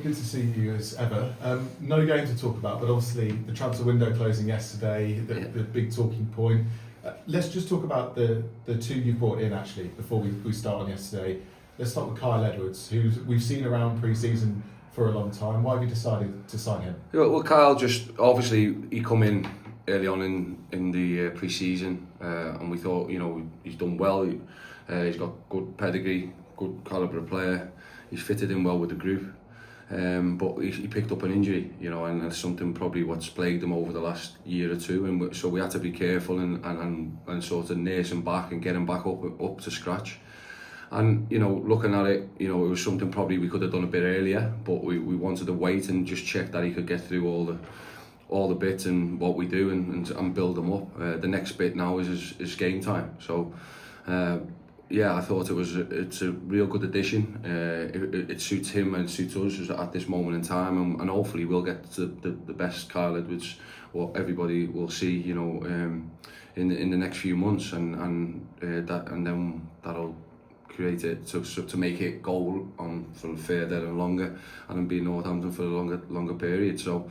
good to see you as ever. No game to talk about, but obviously the transfer window closing yesterday, the big talking point. Let's just talk about the two you brought in actually before we start on yesterday. Let's start with Kyle Edwards, who we've seen around pre-season for a long time. Why have you decided to sign him? Well, Kyle just obviously he come in early on in the pre-season, and we thought he's done well. He's got good pedigree, good calibre player. He's fitted in well with the group, but he picked up an injury, and that's something probably what's plagued him over the last year or two, and so we had to be careful and sort of nurse him back and get him back up to scratch. And looking at it, it was something probably we could have done a bit earlier, but we wanted to wait and just check that he could get through all the bits and what we do and build them up. The next bit now is game time. So. I thought it's a real good addition. It suits him and suits us at this moment in time, and hopefully we'll get to the best Kyle Edwards, what everybody will see, in the next few months, and then that'll create it to make it goal on for further and longer, and be Northampton for a longer period. So.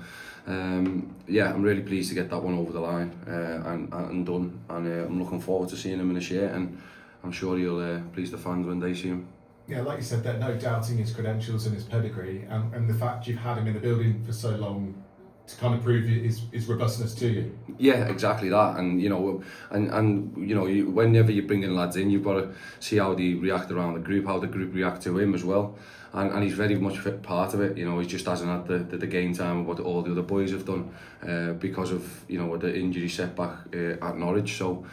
I'm really pleased to get that one over the line and done, and I'm looking forward to seeing him in a shirt, and I'm sure he'll please the fans when they see him. Yeah, like you said, there's no doubting his credentials and his pedigree, and the fact you've had him in the building for so long to kind of prove his robustness to you. Yeah, exactly that, and whenever you're bringing lads in, you've got to see how they react around the group, how the group react to him as well, and he's very much part of it. He just hasn't had the game time of what all the other boys have done because of the injury setback at Norwich. So.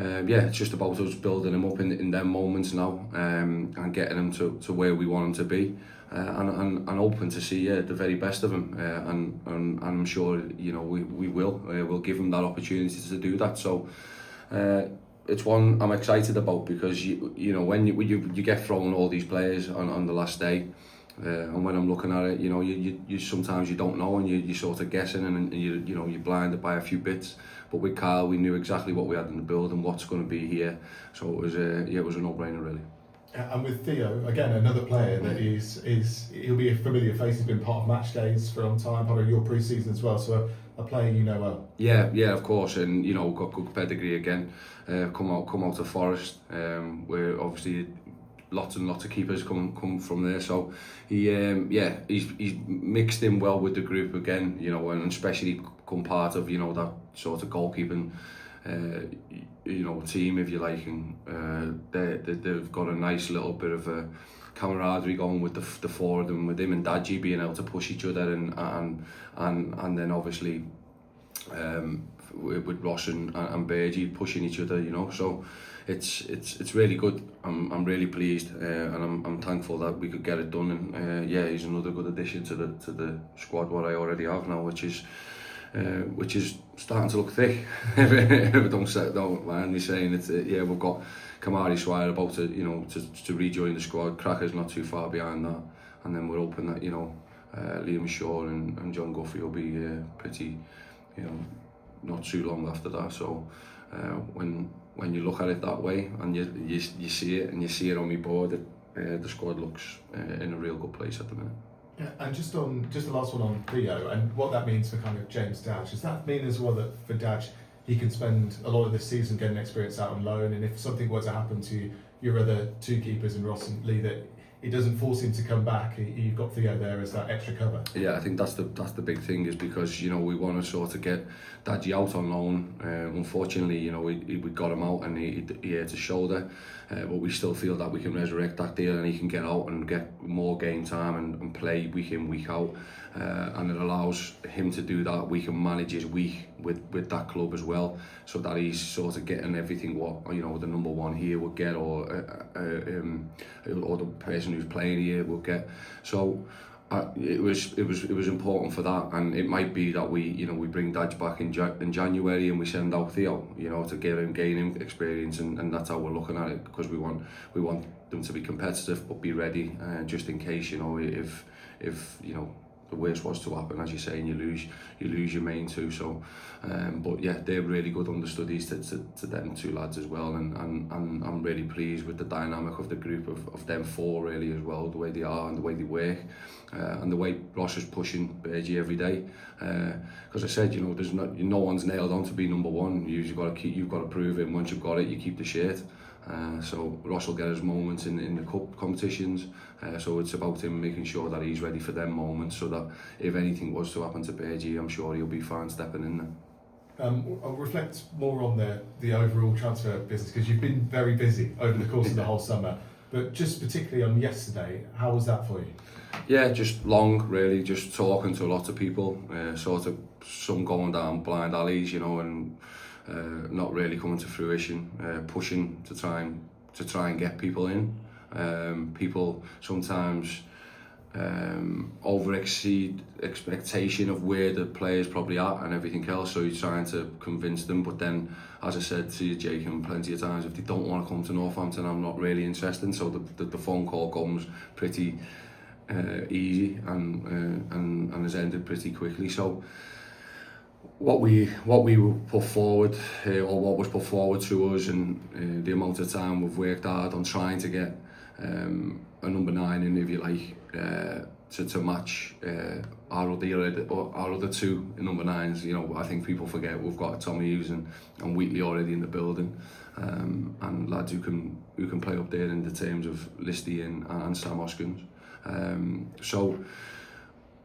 It's just about us building him up in them moments now, and getting him to where we want him to be, and hoping to see the very best of him, and I'm sure we will. We'll give him that opportunity to do that. So it's one I'm excited about, because when you get thrown all these players on the last day. And when I'm looking at it, you sometimes you don't know, and you're sort of guessing, and you're blinded by a few bits. But with Kyle, we knew exactly what we had in the build and what's going to be here, so it was a no-brainer really. And with Theo, again, another player that he'll be a familiar face. He's been part of match days for a long time, part of your pre-season as well. So a player you know well. Yeah, of course, and got good pedigree again. Come out of Forest, where obviously. Lots and lots of keepers come from there, so he's mixed in well with the group again, and especially become part of that sort of goalkeeping team, if you like, and they've got a nice little bit of a camaraderie going with the four of them, with him and Dadji being able to push each other, and then obviously with Ross and Bergie pushing each other, so. It's really good. I'm really pleased, and I'm thankful that we could get it done. And he's another good addition to the squad. What I already have now, which is starting to look thick. don't mind me saying it. We've got Kamari Swire about to rejoin the squad. Cracker's not too far behind that, and then we're hoping that Liam Shaw and John Guffey will be pretty not too long after that. So when you look at it that way, and you see it, and you see it on my board, the squad looks in a real good place at the minute. Yeah, and just the last one on Theo and what that means for kind of James Dadge. Does that mean as well that for Dadge he can spend a lot of this season getting experience out on loan, and if something were to happen to your other two keepers in Ross and Lee, that it doesn't force him to come back, you've got Theo there as that extra cover? Yeah, I think that's the big thing, is because we want to sort of get Dadji out on loan. Unfortunately, we got him out and he hurt his shoulder, but we still feel that we can resurrect that deal, and he can get out and get more game time and play week in, week out, and it allows him to do that. We can manage his week with that club as well, so that he's sort of getting everything what the number one here would get, or the person who's playing here will get. So it was important for that, and it might be that we bring Dadge back in January and we send out Theo to gain him experience, and that's how we're looking at it, because we want them to be competitive but be ready, just in case if the worst was to happen, as you say, and you lose your main two. So, but yeah, they're really good understudies to them two lads as well, and I'm really pleased with the dynamic of the group of them four really as well, the way they are and the way they work, and the way Ross is pushing Bergie every day. Because I said, there's no one's nailed on to be number one. You've got to prove it, and once you've got it, you keep the shirt. So Ross will get his moments in the cup competitions, so it's about him making sure that he's ready for them moments, so that if anything was to happen to Bergie, I'm sure he'll be fine stepping in there. I'll reflect more on the overall transfer business, because you've been very busy over the course of the whole summer, but just particularly on yesterday, how was that for you? Yeah, just long, really, just talking to lots of people, sort of some going down blind alleys, and not really coming to fruition, pushing to try and get people in. People sometimes over exceed expectation of where the players probably are and everything else, so you're trying to convince them, but then, as I said to you, Jake, and plenty of times, if they don't want to come to Northampton, I'm not really interested. So the phone call comes pretty easy and has ended pretty quickly. So what we were put forward, or what was put forward to us, and the amount of time we've worked hard on trying to get a number 9 in, if you like, to match our other two number 9s. I think people forget we've got Tommy Hughes and Wheatley already in the building, and lads who can play up there in the terms of Listy and Sam Hoskins. So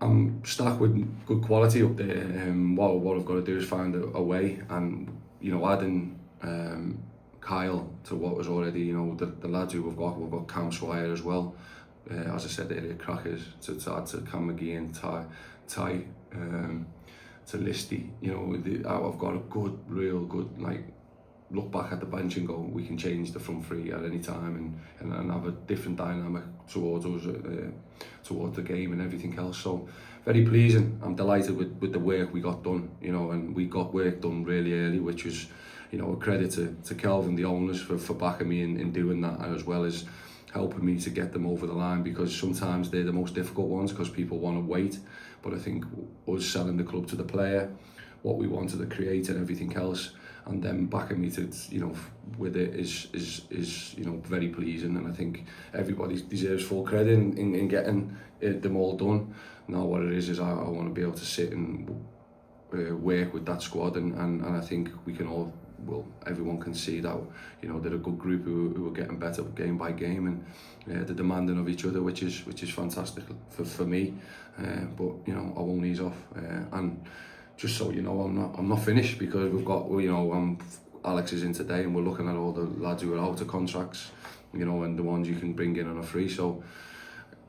I'm stacked with good quality up there. What I've got to do is find a way, and adding Kyle to what was already, the lads who we've got Cam Swire as well. As I said earlier, crackers to add to Cam McGee and Ty to Listy. I've got a real good look back at the bench and go, we can change the front three at any time and have a different dynamic towards us, towards the game and everything else. So very pleasing. I'm delighted with the work we got done, and we got work done really early, which was, a credit to Kelvin, the owners, for backing me in doing that, as well as helping me to get them over the line, because sometimes they're the most difficult ones because people want to wait. But I think us selling the club to the player, what we wanted to create and everything else, and them backing me to, with it is very pleasing, and I think everybody deserves full credit in getting them all done. Now what it is I want to be able to sit and work with that squad, and I think we can all, everyone can see that they're a good group who are getting better game by game, and they're demanding of each other, which is fantastic for me. But I won't ease off, and just so I'm not finished, because we've got Alex is in today, and we're looking at all the lads who are out of contracts, and the ones you can bring in on a free. So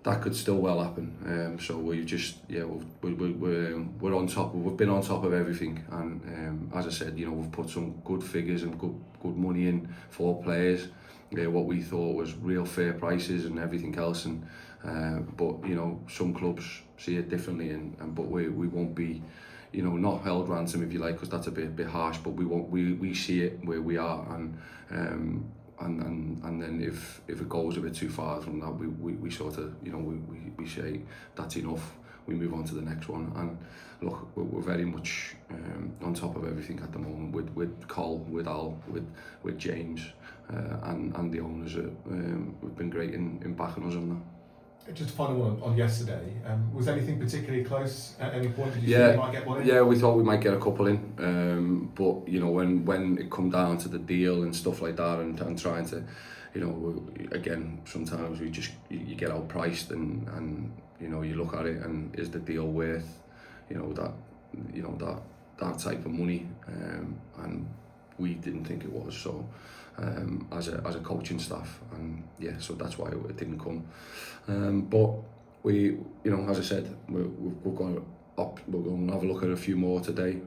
that could still well happen. So we've just we're on top. We've been on top of everything, and as I said, we've put some good figures and good money in for players. What we thought was real fair prices and everything else, and but some clubs see it differently, but we won't be not held ransom, if you like, because that's a bit harsh, but we see it where we are, and then if it goes a bit too far from that, we sort of we say that's enough, we move on to the next one. And look, we're very much on top of everything at the moment with Cole, with Al, with James, and the owners have been great in backing us on that. Just a final one on yesterday. Was anything particularly close at any point? Did you think you might get one in? Yeah, we thought we might get a couple in. But when it come down to the deal and stuff like that, and trying to, again, sometimes you get outpriced, and you look at it, and is the deal worth that type of money? And we didn't think it was. So as a coaching staff, and so that's why it didn't come. But we, as I said, we've got we're going to have a look at a few more today,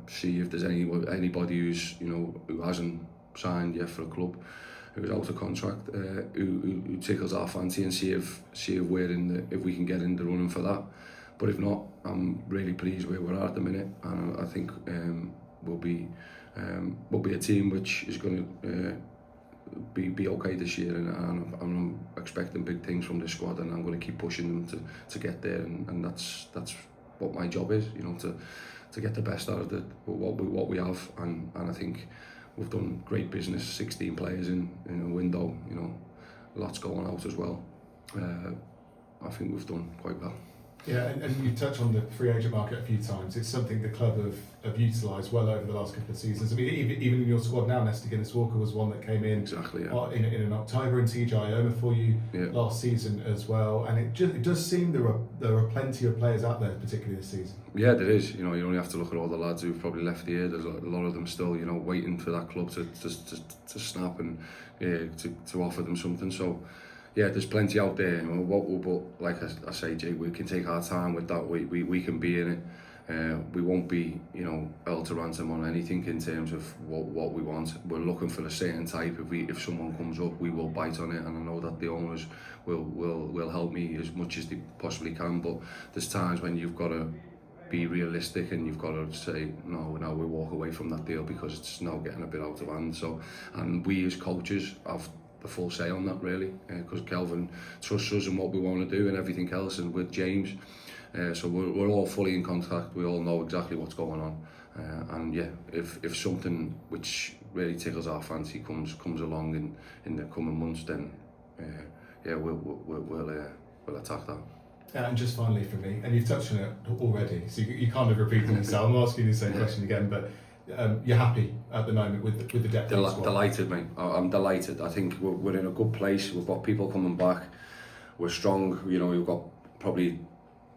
see if there's anybody who hasn't signed yet for a club, who's out of contract, who tickles our fancy, and see if we're if we can get in the running for that. But if not, I'm really pleased where we're at the minute, and I think we'll be a team which is going to be okay this year, and I'm expecting big things from this squad, and I'm going to keep pushing them to get there, and that's what my job is, you know, to get the best out of what we have, and I think we've done great business. 16 players in a window, you know, lots going out as well. I think we've done quite well. Yeah, and you touched on the free agent market a few times. It's something the club have utilised well over the last couple of seasons. I mean, even in your squad now, Nesta Guinness-Walker was one that came in exactly, yeah. in an October, and TJ Ioma for you last season as well. And it does seem there are plenty of players out there, particularly this season. Yeah, there is. You know, you only have to look at all the lads who've probably left here. There's a lot of them still, you know, waiting for that club to snap and to offer them something. So. Yeah, there's plenty out there. You know, but like I say, Jake, we can take our time with that. We can be in it. We won't be, you know, held to ransom on anything in terms of what we want. We're looking for a certain type. If someone comes up, we will bite on it, and I know that the owners will help me as much as they possibly can. But there's times when you've got to be realistic, and you've got to say no, we walk away from that deal because it's now getting a bit out of hand. So, and we as coaches have the full say on that, really, because Kelvin trusts us and what we want to do and everything else, and with James, so we're all fully in contact. We all know exactly what's going on, and yeah, if something which really tickles our fancy comes along in the coming months, then yeah, we'll attack that. And just finally for me, and you've touched on it already, so you kind of repeated yourself. I'm asking you the same question again, but you're happy at the moment with the depth of the squad? Delighted, mate. I'm delighted. I think we're in a good place. We've got people coming back. We're strong. You know, we've got probably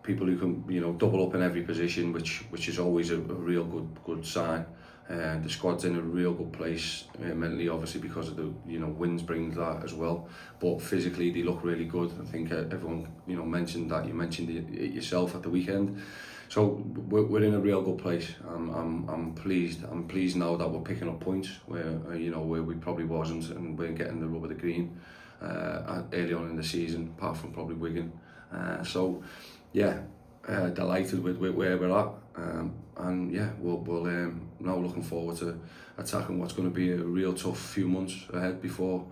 people who can, you know, double up in every position, which is always a real good sign. The squad's in a real good place mentally, obviously, because of the, you know, wins brings that as well. But physically, they look really good. I think everyone, you know, mentioned that. You mentioned it yourself at the weekend. So we're in a real good place. I'm pleased. I'm pleased now that we're picking up points where you know, where we probably wasn't, and we're getting the rub of the green early on in the season, apart from probably Wigan. So yeah, delighted with where we're at, and yeah, we'll now looking forward to attacking what's going to be a real tough few months ahead before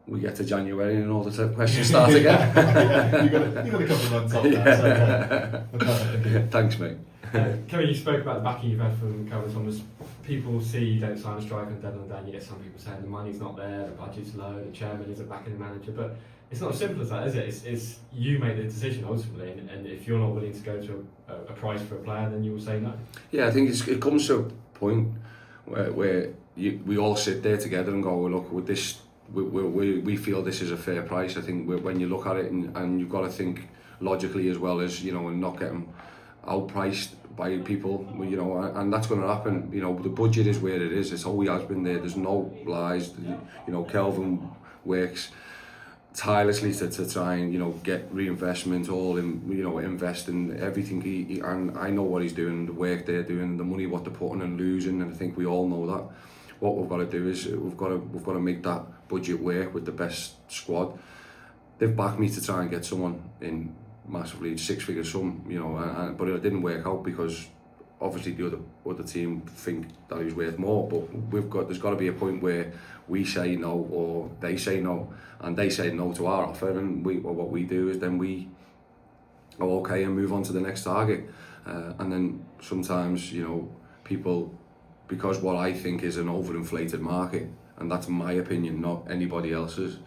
we get to January and all the questions start again. Yeah, you got a couple of months off now, so okay. Thanks, mate. Kevin, you spoke about the backing you've had from Calvin Thomas. People see you don't sign a striker on the deadline day, and you get some people saying the money's not there, the budget's low, the chairman isn't backing the manager, but it's not as simple as that, is it? It's you make the decision ultimately, and if you're not willing to go to a price for a player, then you will say no. Yeah, I think it comes to a point where we all sit there together and go, well, look, with this, we feel this is a fair price. I think when you look at it, and you've got to think logically as well as, you know, and not getting outpriced by people, you know, and that's going to happen. You know, the budget is where it is. It's always has been there. There's no lies. You know, Kelvin works tirelessly to try and, you know, get reinvestment, all in, you know, invest in everything. He and I know what he's doing, the work they're doing, the money what they're putting and losing, and I think we all know that. What we've got to do is we've got to make that budget work with the best squad. They've backed me to try and get someone in massively, 6-figure sum, you know, but it didn't work out because obviously the other team think that he was worth more. But there's got to be a point where we say no, or they say no, and they say no to our offer, and what we do is then we go okay and move on to the next target. And then sometimes, you know, people, because what I think is an overinflated market, and that's my opinion, not anybody else's,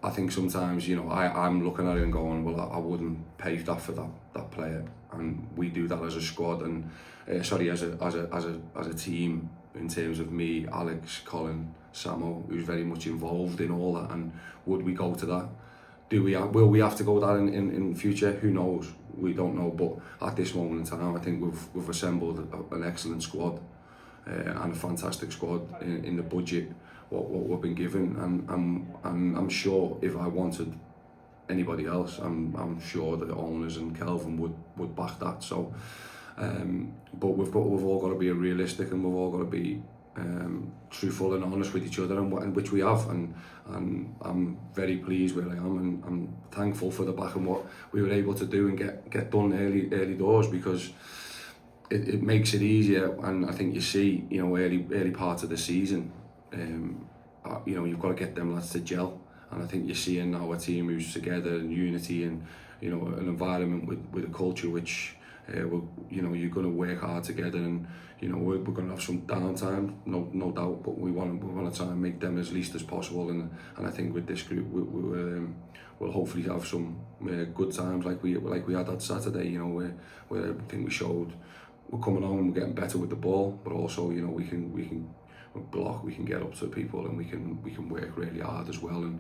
I think sometimes, you know, I'm looking at it and going, well, I wouldn't pay that for that player, and we do that as a squad, and as a team, in terms of me, Alex, Colin, Samo, who's very much involved in all that. And would we go to that? Will we have to go that in future? Who knows? We don't know. But at this moment in time, I think we've assembled an excellent squad, and a fantastic squad in the budget what we've been given, and I'm sure if I wanted anybody else, I'm sure that the owners and Kelvin would back that. So, but we've all got to be realistic, and we've all got to be truthful and honest with each other, and which we have, and I'm very pleased where I am, and I'm thankful for the back and what we were able to do and get done early doors, because it makes it easier. And I think you see, you know, early parts of the season, you know, you've got to get them lads to gel. And I think you're seeing now a team who's together in unity and, you know, an environment with a culture which, you know, you're going to work hard together, and you know we're going to have some downtime, no doubt, but we want to try and make them as least as possible, and I think with this group we'll hopefully have some good times like we had that Saturday. You know, where everything we showed, we're coming on and we're getting better with the ball, but also, you know, we can block, we can get up to people, and we can work really hard as well, and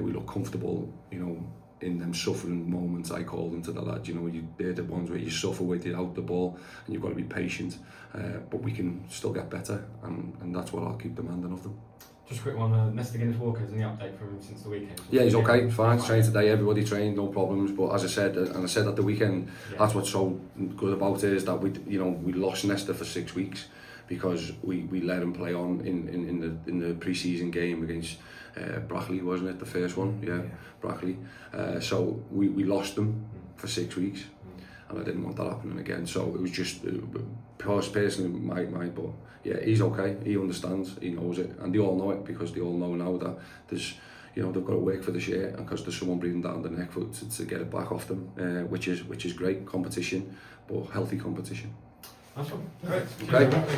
we look comfortable, you know, in them suffering moments. I call them to the lads, you know, they're the ones where you suffer with it out the ball, and you've got to be patient, but we can still get better, and that's what I'll keep demanding of them. Just a quick one, Mr. Guinness-Walker's, any update from him since the weekend? Yeah, he's okay, fine, trained today, everybody trained, no problems, but as I said, and I said at the weekend, that's what's so good about it, is that we lost Nesta for 6 weeks, because we let him play on in the pre-season game against Brackley, wasn't it, the first one? Yeah. Brackley. So we lost them for 6 weeks, and I didn't want that happening again. So it was just personally my mind, but yeah, he's okay. He understands. He knows it, and they all know it, because they all know now that there's, you know, they've got to work for the shirt, and because there's someone breathing down their neck to get it back off them, which is great competition, but healthy competition. Awesome. Great. Okay. Thank you.